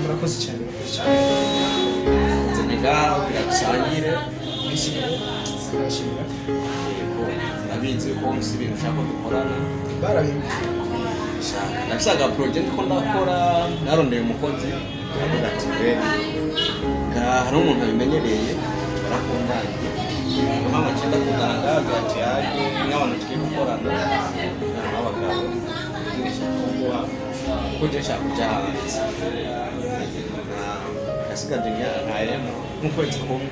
murakoze cyane nega birasangire sinashimira nabizi ko musi ibintu ushaka dukorana barabimye nabisaga project ko ndakora narondeye umukozi aravuga ati hari umuntu abimenyereye barakundanye mama cyenda kudanga ati yaje n'abantu turi gukorana n'abagabo kujya cyane byahanze asigaje nkayemo nk'ukwezi kumwe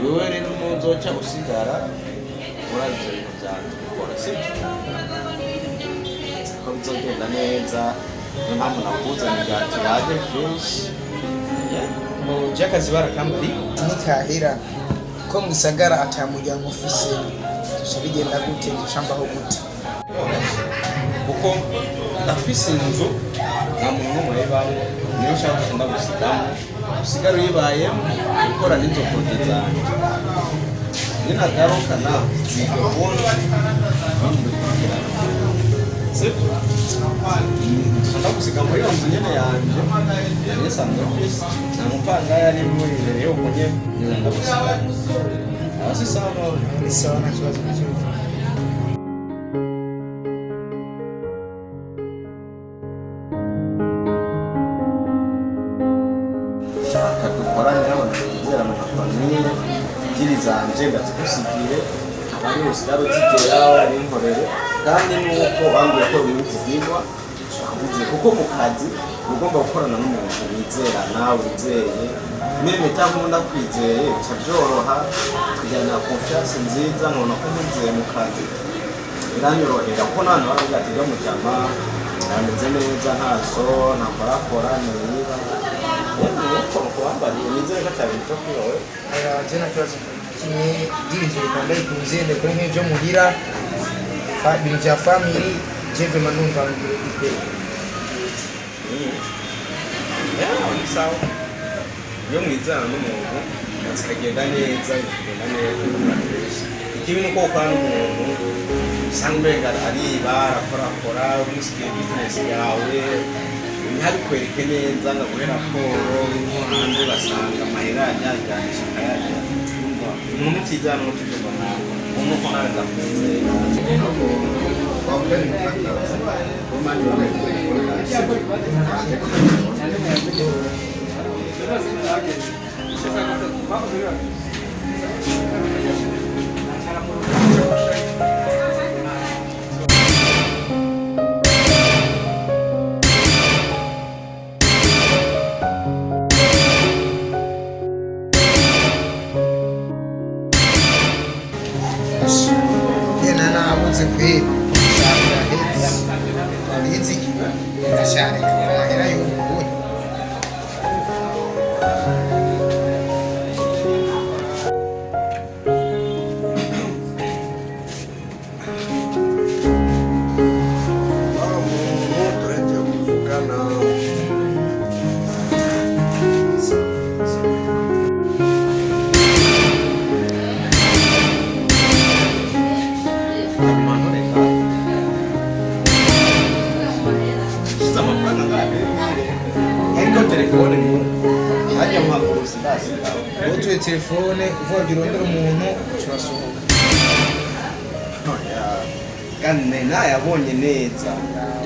wewe rero muzoca usigara uraje ibintu byanjye gukora sibyo ko bizogenda neza niyo mpamvu nakuzanira ati yaje fresh mu by'akazi barakambari nikahera ko mu gisagara atamujyamo ofise gusa bigenda gute gishambaho gute kuko ndafise inzu nta muntu n'umwe ayibamo niyo ushaka kugenda gusigamo usigara uyibayemo gukora n'inzo poroje zanjye ninagaruka nawe ziga ubundi nshaka gusiga muri iyo nzu nyine yanjye nisanzwe ofisi nta mupangayi ari muri imbere y'uko nyine ngenda gusiga aba si sawa ni sawa nta kibazo na kimwe shaka dukorane n'abantu bizera mu mafamiye ziri zanje ndazigusigire abari usigara uzigeraho n'inkorere kandi nuko bambwiye ko ibintu byigwa uvuze kuko mu kazi ugomba gukorana n'umuntu wizera nawe wizeye meme cyangwa ndakwizeye bica byoroha kujyana confiance nziza nkabona ko nzeye mu kazi biranyorohera kuko n'abantu baravuga ati byo mujyama ameze neza ntaso ntakorakora niba nuko kubambariye nizere ko cyane cyo kwirowe je na kibazo kimwe dinje kandi ikunze ndeko nk'ibyo muhira ibintu bya family jewe manumva ngire ipe ni sawa iyo mwizana n'umuntu kikagenda neza bikagenda neza ikibi ni uko ukora n'umuntu usanga umenga ariba arakorakora umusigiye business yawe ntabikwereke neza ngo aguhe raporo hanze ugasanga amahera yajyanisha akayajya umuntu utizana n'utujumba nawe umuntu uko nawe ndakunze telefone uvuga urondera umuntu ushobora kandi nayabonye neza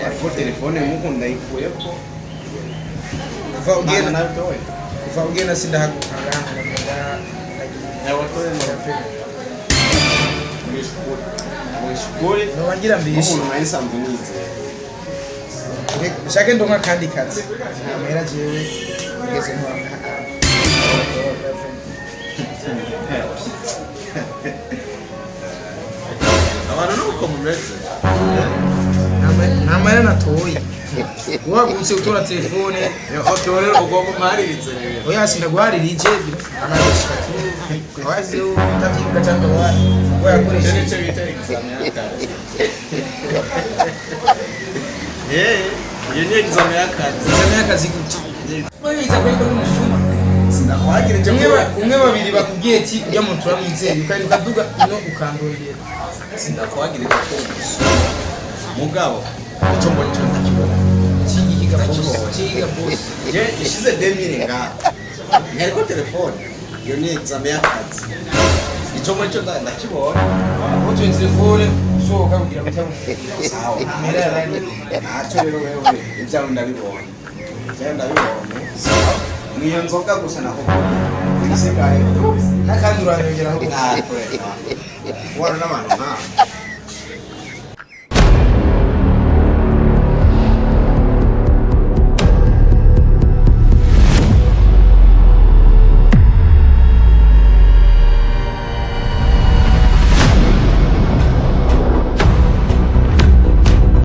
ariko telefone nk'uko ndayikuye ko kuva ugenda sindahaguruka mwishukuri nobangira mbishe umuntu nari nsanzwe nize shake ndonka kandi kazi amahera jewe ngeze nkora abantu nuko mumeze nta mahera natoye wagutse utora telefone rero ugomba umariritse oya sindaguharirije anabishika tu wazi utavyibuka cyangwa wayakoresha nicyo bita examen y'akazi iyo ni examen y'akazi gute wiza kuri ko n'umusuma sinakwagira je umwe babiri bakubwiye ati ujya mu turamwizeye kandi ukaduga ino ukandondera sinakwagira ko mugabo icyo mbona cyo ndakibona iki Chiga boss. Je ishize 2000 nga. Ngariko telefone. Yo ni exam y'akazi. Ico muri cyo ndakibona. Utu telefone usohoka kugira ngo utamu. Sawa. Mera rani. Acho rero wewe ibyawe ndabibonye. Ibyawe ndabibonye. Sawa. Niyo nzoga gusa naho. Isigaye. Nakandi uranyongeraho. Wana n'abantu nka